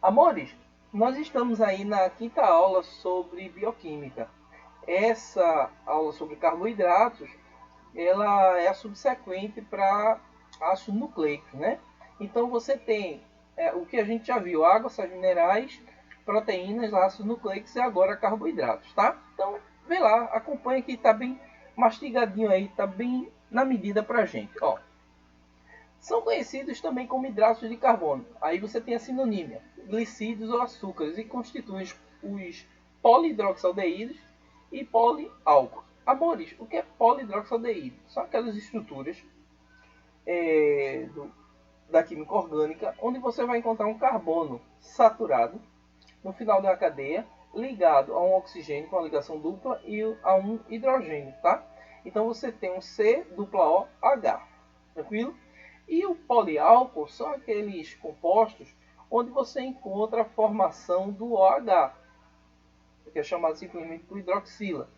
Amores, nós estamos aí na quinta aula sobre bioquímica. Essa aula sobre carboidratos, ela é a subsequente para ácidos nucleicos, né? Então você tem o que a gente já viu: água, sais minerais, proteínas, ácidos nucleicos e agora carboidratos, tá? Então, vê lá, acompanha que tá bem mastigadinho aí, tá bem na medida pra gente, ó. São conhecidos também como hidratos de carbono. Aí você tem a sinonímia, glicídios ou açúcares, e constituem os polihidroxaldeídos e poliálcool. Amores, o que é polihidroxaldeído? São aquelas estruturas é, do, da química orgânica onde você vai encontrar um carbono saturado no final da cadeia ligado a um oxigênio com a ligação dupla e a um hidrogênio, tá? Então você tem um C dupla O H, tranquilo? E o poliálcool são aqueles compostos onde você encontra a formação do OH, que é chamado simplesmente por hidroxila,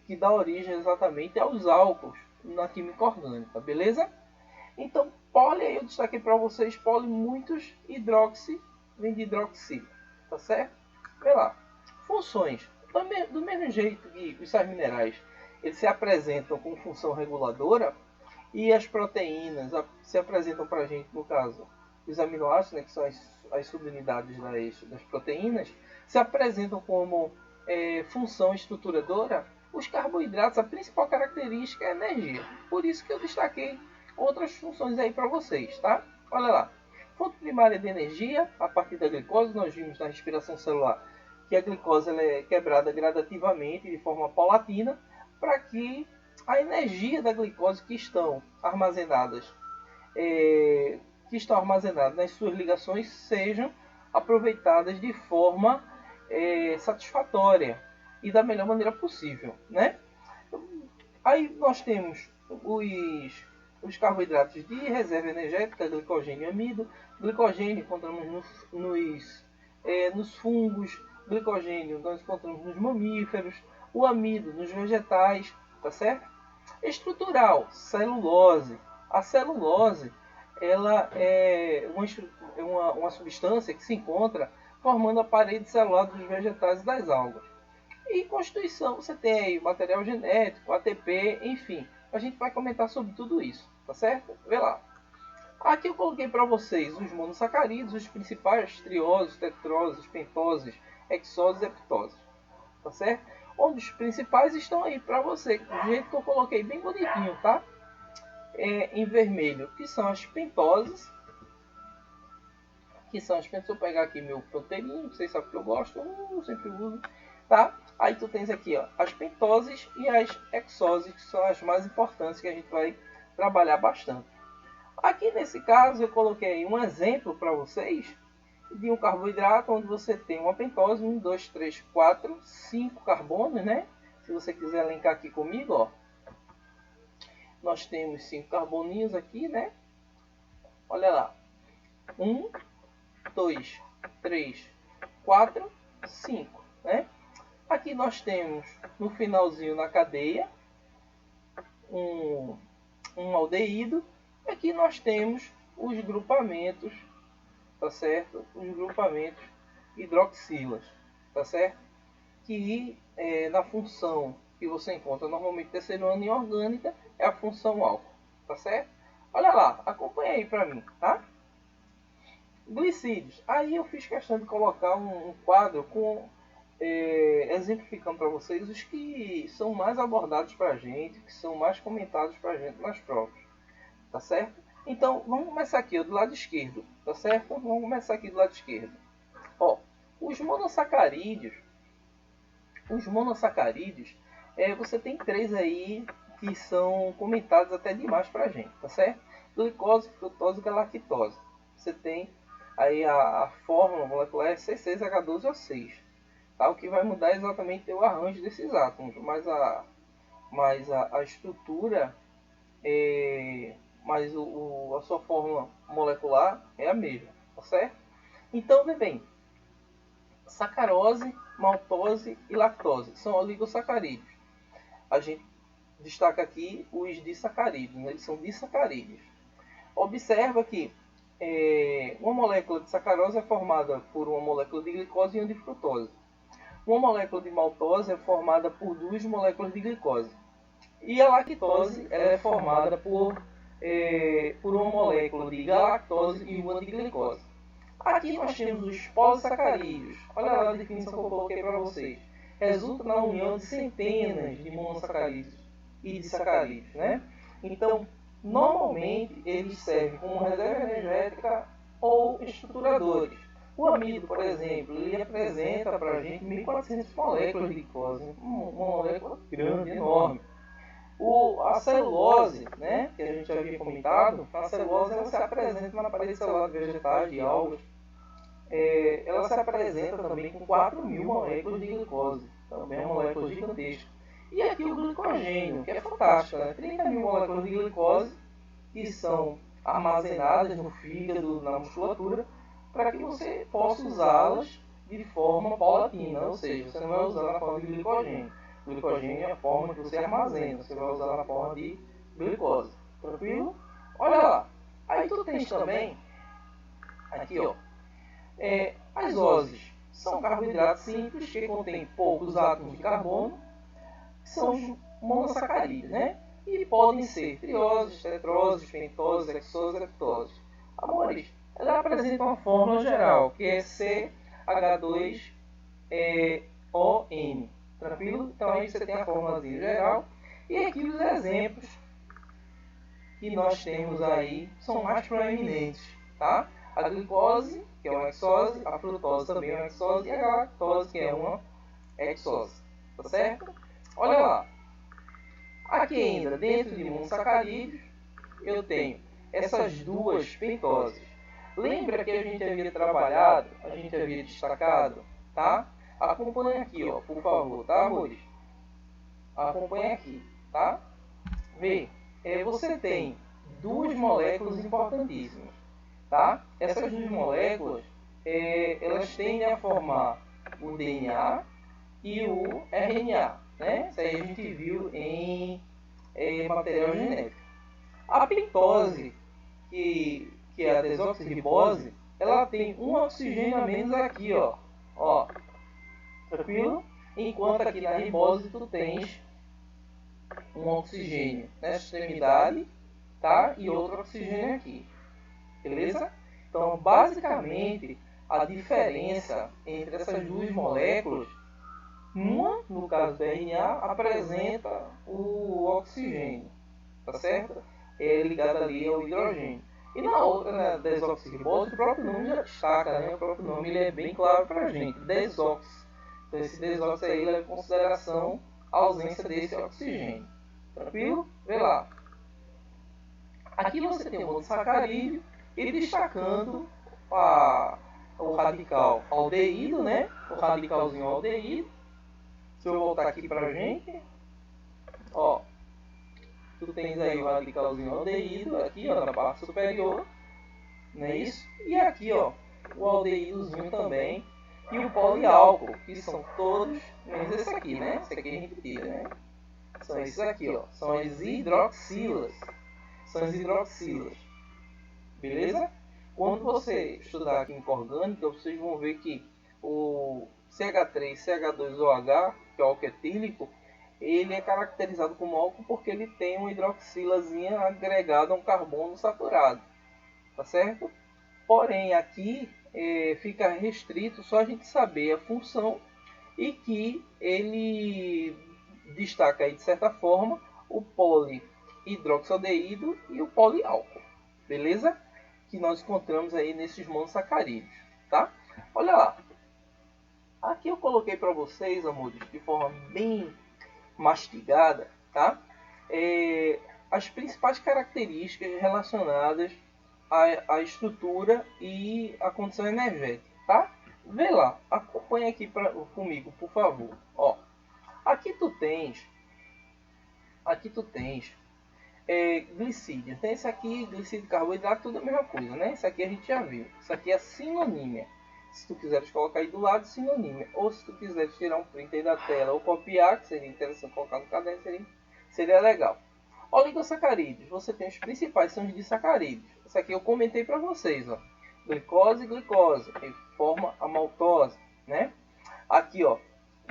que dá origem exatamente aos álcools na química orgânica, beleza? Então, poli, aí eu destaquei para vocês, poli, muitos, hidroxi, vem de hidroxila, tá certo? Vê lá. Funções. Do mesmo jeito que os sais minerais, eles se apresentam com função reguladora, e as proteínas se apresentam para a gente, no caso, os aminoácidos, né, que são as subunidades das proteínas, se apresentam como função estruturadora. Os carboidratos, a principal característica é a energia. Por isso que eu destaquei outras funções aí para vocês, tá? Olha lá. Fonte primária de energia, a partir da glicose, nós vimos na respiração celular que a glicose ela é quebrada gradativamente, de forma paulatina, para que a energia da glicose que estão armazenadas nas suas ligações sejam aproveitadas de forma satisfatória e da melhor maneira possível, né? Aí nós temos os carboidratos de reserva energética, glicogênio e amido. Glicogênio encontramos nos fungos, glicogênio nós encontramos nos mamíferos, o amido nos vegetais, tá certo? Estrutural, celulose. A celulose ela é uma substância que se encontra formando a parede celular dos vegetais e das algas. E constituição, você tem aí material genético, ATP, enfim. A gente vai comentar sobre tudo isso, tá certo? Vê lá. Aqui eu coloquei para vocês os monossacarídeos, os principais: trioses, tetroses, pentoses, hexoses e heptoses, tá certo? Onde os principais estão aí para você, do jeito que eu coloquei, bem bonitinho, tá? Em vermelho, que são as pentoses, se eu pegar aqui meu roteirinho, vocês sabem que eu gosto, sempre uso, tá? Aí tu tens aqui, ó, as pentoses e as hexoses, que são as mais importantes, que a gente vai trabalhar bastante. Aqui nesse caso eu coloquei um exemplo para vocês de um carboidrato onde você tem uma pentose, 1, 2, 3, 4, 5 carbonos, né? Se você quiser elencar aqui comigo, ó, nós temos 5 carboninhos aqui, né? Olha lá. 1, 2, 3, 4, 5, né? Aqui nós temos no finalzinho na cadeia um aldeído. Aqui nós temos os grupamentos, tá certo? Os grupamentos hidroxilas, tá certo? Que na função que você encontra normalmente terceiro ano em orgânica é a função álcool, tá certo? Olha lá, acompanha aí para mim, tá? Glicídios. Aí eu fiz questão de colocar um quadro com exemplificando para vocês os que são mais abordados para a gente, que são mais comentados para a gente nas provas, tá certo? Então vamos começar aqui, ó, do lado esquerdo, tá certo? Vamos começar aqui do lado esquerdo. Ó, os monossacarídeos, você tem 3 aí que são comentados até demais para a gente, tá certo? Glicose, frutose e galactose. Você tem aí a fórmula molecular é C6H12O6. Tá? O que vai mudar é exatamente o arranjo desses átomos, mas a estrutura, mas a sua fórmula molecular é a mesma, tá certo? Então, vê bem, sacarose, maltose e lactose são oligosacarídeos. A gente destaca aqui os disacarídeos, né? Eles são disacarídeos. Observa que uma molécula de sacarose é formada por uma molécula de glicose e uma de frutose. Uma molécula de maltose é formada por duas moléculas de glicose. E a lactose ela é formada por uma molécula de galactose e uma de glicose. Aqui nós temos os polissacarídeos. Olha lá a definição que eu coloquei para vocês. Resulta na união de centenas de monossacarídeos e de sacarídeos, né? Então, normalmente eles servem como reserva energética ou estruturadores. O amido, por exemplo, ele apresenta para a gente 1.400 moléculas de glicose, uma molécula grande, enorme. A celulose, né, que a gente já havia comentado, a celulose ela se apresenta na parede celular de vegetais, de algas. Ela se apresenta também com 4.000 moléculas de glicose, também é uma molécula gigantesca. E aqui o glicogênio, que é fantástico, né? 30.000 moléculas de glicose que são armazenadas no fígado, na musculatura, para que você possa usá-las de forma paulatina, ou seja, você não vai usar na forma de glicogênio. O glicogênio é a forma que você armazena, você vai usar na forma de glicose. Tranquilo? Olha lá. Aí tu tens também, aqui ó, as ozes. São carboidratos simples que contêm poucos átomos de carbono, que são os monossacarídeos, né? E podem ser trioses, tetroses, pentoses, hexoses, heptoses. Amores, ela apresenta uma fórmula geral, que é CH2ON. Tranquilo? Então aí você tem a formulazinha geral. E aqui os exemplos que nós temos aí são mais proeminentes, tá? A glicose, que é uma hexose, a frutose também é uma hexose, e a galactose, que é uma hexose. Tá certo? Olha lá. Aqui ainda, dentro de monossacarídeos, eu tenho essas duas pentoses. Lembra que a gente havia trabalhado, a gente havia destacado, tá? Acompanha aqui, ó, por favor, tá, amores? Acompanha aqui, tá? Vê, você tem duas moléculas importantíssimas, tá? Essas duas moléculas, elas tendem a formar o DNA e o RNA, né? Isso aí a gente viu em material genético. A pentose, que é a desoxirribose, ela tem um oxigênio a menos aqui, ó, tranquilo? Enquanto aqui na ribose tu tens um oxigênio nessa extremidade, tá? E outro oxigênio aqui, beleza? Então, basicamente, a diferença entre essas duas moléculas, uma, no caso do RNA, apresenta o oxigênio, tá certo? É ligado ali ao hidrogênio. E na outra, na desoxirribose, o próprio nome já destaca, né? O próprio nome ele é bem claro para a gente, desox. Então esse desox aí leva em consideração a ausência desse oxigênio. Tranquilo? Vê lá. Aqui você tem um monossacarídeo e destacando o radical aldeído, né? O radicalzinho aldeído. Se eu voltar aqui para a gente, ó, tu tens aí o radicalzinho aldeído, aqui ó, na parte superior, não é isso? E aqui ó, o aldeídozinho também, e o poliálcool, que são todos, menos esse aqui, né? Esse aqui é repetido, né? São esses aqui, ó, são as hidroxilas. São as hidroxilas. Beleza? Quando você estudar química orgânica, vocês vão ver que o CH3, CH2OH, que é o álcool etílico, ele é caracterizado como álcool porque ele tem uma hidroxilazinha agregada a um carbono saturado, tá certo? Porém, aqui fica restrito só a gente saber a função e que ele destaca aí de certa forma o polihidroxialdeído e o poliálcool, beleza? Que nós encontramos aí nesses monossacarídeos, tá? Olha lá. Aqui eu coloquei para vocês, amores, de forma bem mastigada, tá? As principais características relacionadas à estrutura e à condição energética, tá? Vê lá, acompanha aqui comigo, por favor. Ó, aqui tu tens glicídio. Tem esse aqui, glicídio e carboidrato, tudo a mesma coisa, né? Isso aqui a gente já viu. Isso aqui é sinonímia. Se tu quiseres colocar aí do lado, sinonímia. Ou se tu quiseres tirar um print aí da tela ou copiar, que seria interessante colocar no caderno, seria legal. Oligosacarídeos, você tem os principais, são os disacarídeos. Isso aqui eu comentei para vocês, ó. Glicose e glicose, que forma a maltose, né? Aqui, ó,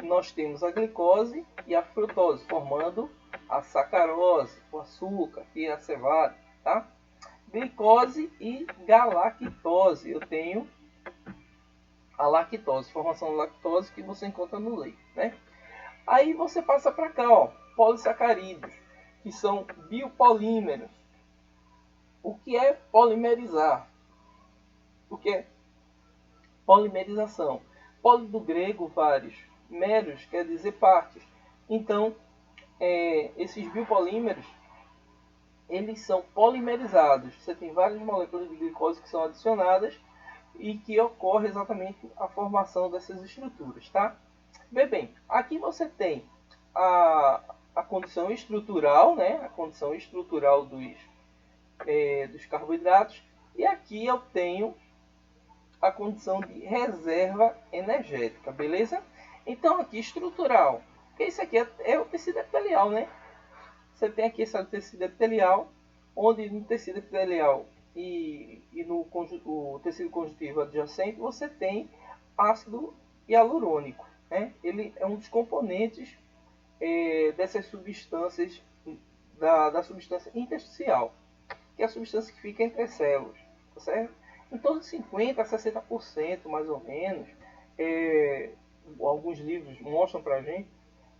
nós temos a glicose e a frutose, formando a sacarose, o açúcar e a cevada, tá? Glicose e galactose. Eu tenho a lactose, formação de lactose que você encontra no leite, né? Aí você passa para cá, ó, polissacarídeos, que são biopolímeros. O que é polimerizar? O que é polimerização? Poli do grego vários, meros quer dizer partes. Então, esses biopolímeros, eles são polimerizados. Você tem várias moléculas de glicose que são adicionadas e que ocorre exatamente a formação dessas estruturas, tá? Bem, aqui você tem a condição estrutural, né? A condição estrutural dos carboidratos, e aqui eu tenho a condição de reserva energética, beleza? Então aqui estrutural, isso aqui é o tecido epitelial, né? Você tem aqui esse tecido epitelial, onde no tecido epitelial e no o tecido conjuntivo adjacente você tem ácido hialurônico, né? Ele é um dos componentes dessas substâncias da substância intersticial, que é a substância que fica entre as células, tá certo? Em torno de 50% a 60% mais ou menos, alguns livros mostram para a gente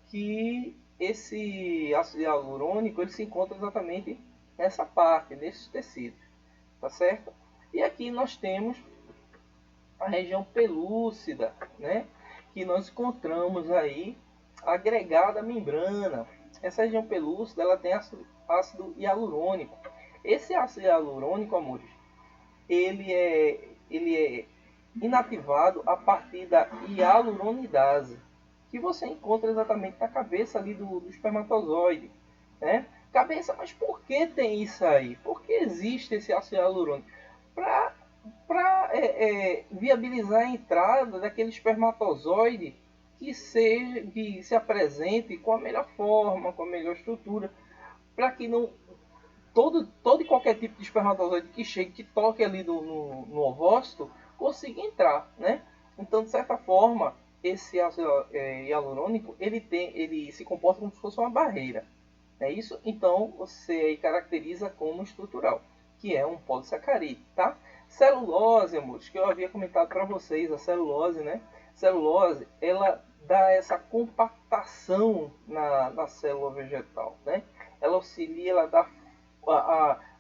que esse ácido hialurônico ele se encontra exatamente nessa parte, nesses tecidos, tá certo? E aqui nós temos a região pelúcida, né? Que nós encontramos aí agregada à membrana. Essa região pelúcida ela tem ácido hialurônico. Esse ácido hialurônico, amores, ele é inativado a partir da hialuronidase, que você encontra exatamente na cabeça ali do espermatozoide, né? Cabeça, mas por que tem isso aí? Por que existe esse ácido hialurônico? Para viabilizar a entrada daquele espermatozoide que se apresente com a melhor forma, com a melhor estrutura, para que não todo e qualquer tipo de espermatozoide que chegue, que toque ali no ovócito, consiga entrar, né? Então, de certa forma, esse ácido hialurônico, ele se comporta como se fosse uma barreira. É isso? Então, você aí caracteriza como estrutural, que é um polissacarídeo, tá? Celulose, amores, que eu havia comentado para vocês, a celulose, né? Celulose, ela dá essa compactação na célula vegetal, né? Ela auxilia, ela dá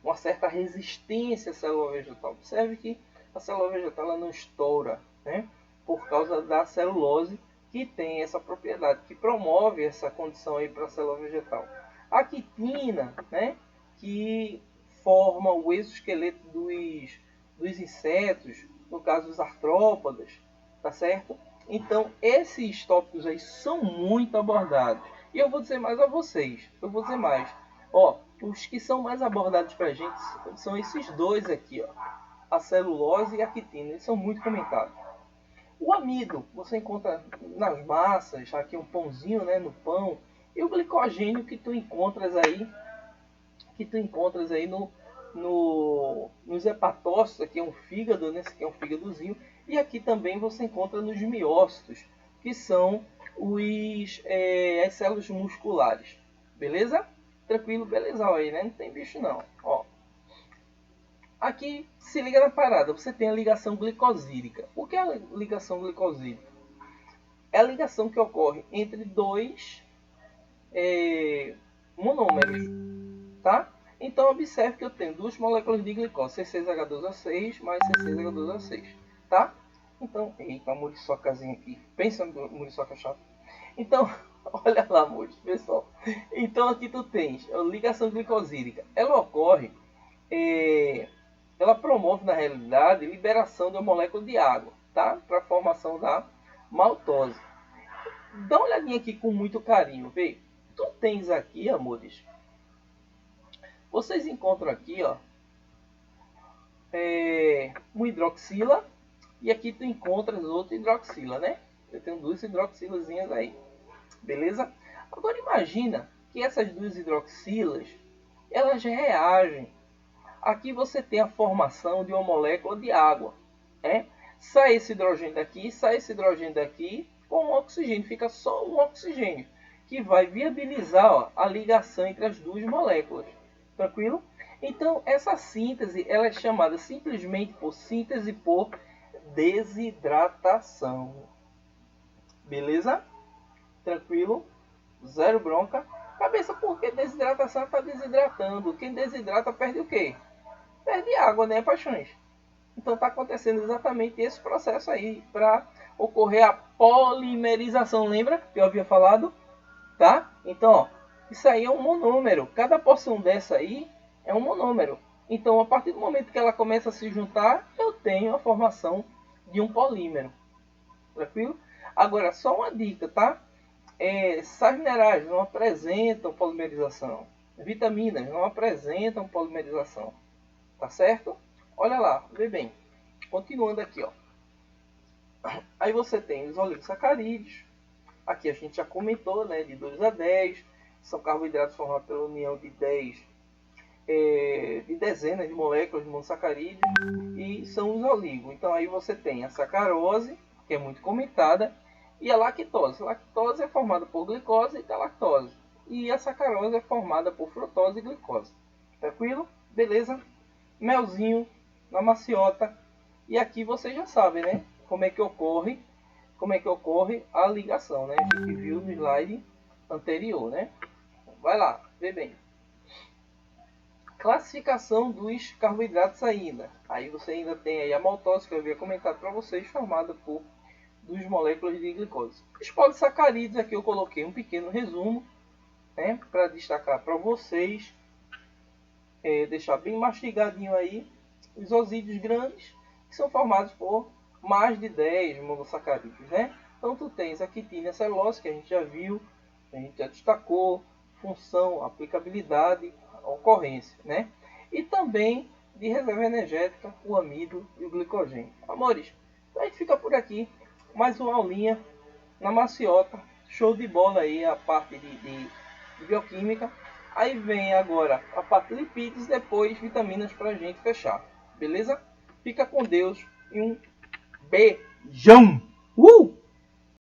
uma certa resistência à célula vegetal. Observe que a célula vegetal ela não estoura, né? Por causa da celulose, que tem essa propriedade, que promove essa condição aí para a célula vegetal. A quitina, né? Que forma o exoesqueleto dos insetos, no caso dos artrópodas, tá certo? Então, esses tópicos aí são muito abordados. E eu vou dizer mais a vocês, eu vou dizer mais. Ó, os que são mais abordados para a gente são esses dois aqui, ó, a celulose e a quitina. Eles são muito comentados. O amido você encontra nas massas, aqui um pãozinho, né, no pão, e o glicogênio que tu encontras aí nos hepatócitos, aqui é um fígado, né, esse aqui é um fígadozinho, e aqui também você encontra nos miócitos, que são as células musculares, beleza? Tranquilo, beleza aí, né? Não tem bicho não. Ó. Aqui, se liga na parada, você tem a ligação glicosídica. O que é a ligação glicosídica? É a ligação que ocorre entre dois monômeros, tá? Então, observe que eu tenho duas moléculas de glicose, C6H12O6 mais C6H12O6, tá? Então, eita, a muriçocazinha aqui. Pensa no muriçoca chata. Então, olha lá, amores, pessoal. Então aqui tu tens a ligação glicosídica. Ela ocorre, ela promove na realidade liberação de uma molécula de água, tá? Para a formação da maltose. Dá uma olhadinha aqui com muito carinho, vê? Tu tens aqui, amores. Vocês encontram aqui, ó, um hidroxila e aqui tu encontras outro hidroxila, né? Eu tenho duas hidroxilazinhas aí. Beleza? Agora imagina que essas duas hidroxilas, elas reagem aqui você tem a formação de uma molécula de água. Sai esse hidrogênio daqui, sai esse hidrogênio daqui, com o oxigênio, fica só um oxigênio, que vai viabilizar a ligação entre as duas moléculas. Tranquilo? Então, essa síntese ela é chamada simplesmente por síntese por desidratação. Beleza? Tranquilo? Zero bronca. Cabeça, porque desidratação está desidratando. Quem desidrata perde o quê? Perde água, né, paixões? Então está acontecendo exatamente esse processo aí para ocorrer a polimerização. Lembra que eu havia falado? Tá? Então, ó, isso aí é um monômero. Cada porção dessa aí é um monômero. Então, a partir do momento que ela começa a se juntar, eu tenho a formação de um polímero. Tranquilo? Agora, só uma dica, tá? Sais minerais não apresentam polimerização. Vitaminas não apresentam polimerização. Tá certo? Olha lá, vê bem. Continuando aqui, ó. Aí você tem os oligosacarídeos. Aqui a gente já comentou, né? De 2 a 10. São carboidratos formados pela união de 10 de dezenas de moléculas de monossacarídeos. E são os oligos. Então aí você tem a sacarose, que é muito comentada, e a lactose. A lactose é formada por glicose e galactose. E a sacarose é formada por frutose e glicose. Tranquilo? Beleza? Melzinho na maciota. E aqui vocês já sabem, né? Como é que ocorre a ligação, né? A gente viu no slide anterior, né? Vai lá, vê bem. Classificação dos carboidratos ainda. Aí você ainda tem aí a maltose, que eu havia comentado para vocês, formada por duas moléculas de glicose. Os polissacarídeos, aqui eu coloquei um pequeno resumo, né, para destacar para vocês, deixar bem mastigadinho aí, os osídeos grandes, que são formados por mais de 10 monossacarídeos, né? Então tu tens a quitina e a celulose, que a gente já viu, a gente já destacou, função, aplicabilidade, ocorrência, né? E também de reserva energética, o amido e o glicogênio. Amores, então a gente fica por aqui. Mais uma aulinha na maciota. Show de bola aí a parte de bioquímica. Aí vem agora a parte de lipídios, depois vitaminas para a gente fechar. Beleza? Fica com Deus e um beijão!